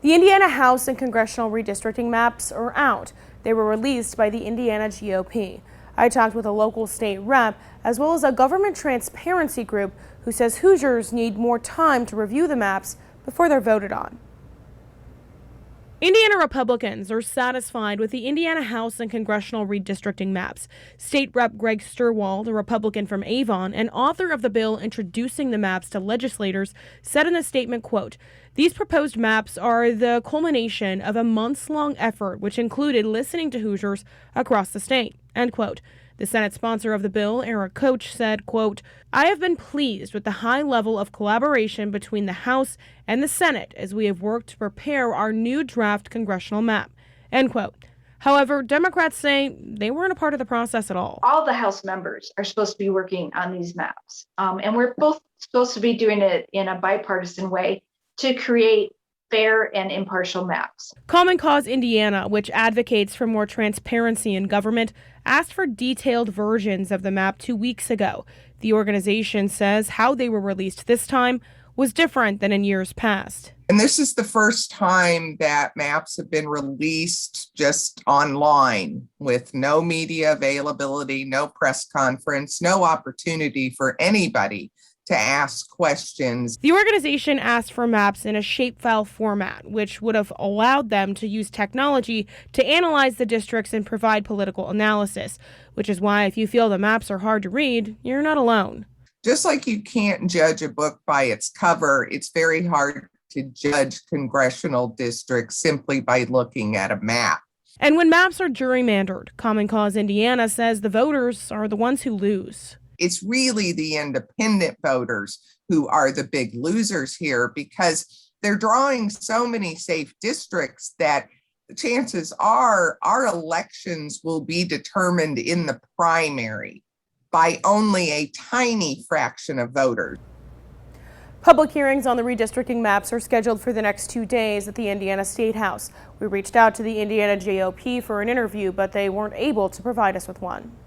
The Indiana House and Congressional redistricting maps are out. They were released by the Indiana GOP. I talked with a local state rep as well as a government transparency group who says Hoosiers need more time to review the maps before they're voted on. Indiana Republicans are satisfied with the Indiana House and Congressional redistricting maps. State Rep Greg Sturwald, a Republican from Avon and author of the bill introducing the maps to legislators, said in a statement, quote, "These proposed maps are the culmination of a months-long effort which included listening to Hoosiers across the state," end quote. The Senate sponsor of the bill, Eric Koch, said, quote, "I have been pleased with the high level of collaboration between the House and the Senate as we have worked to prepare our new draft congressional map," end quote. However, Democrats say they weren't a part of the process at all. All the House members are supposed to be working on these maps, and we're both supposed to be doing it in a bipartisan way to create fair and impartial maps. Common Cause Indiana, which advocates for more transparency in government, asked for detailed versions of the map 2 weeks ago. The organization says how they were released this time was different than in years past. And this is the first time that maps have been released just online with no media availability, no press conference, no opportunity for anybody to ask questions. The organization asked for maps in a shapefile format, which would have allowed them to use technology to analyze the districts and provide political analysis, which is why if you feel the maps are hard to read, you're not alone. Just like you can't judge a book by its cover, it's very hard to judge congressional districts simply by looking at a map. And when maps are gerrymandered, Common Cause Indiana says the voters are the ones who lose. It's really the independent voters who are the big losers here because they're drawing so many safe districts that the chances are our elections will be determined in the primary by only a tiny fraction of voters. Public hearings on the redistricting maps are scheduled for the next 2 days at the Indiana State House. We reached out to the Indiana GOP for an interview, but they weren't able to provide us with one.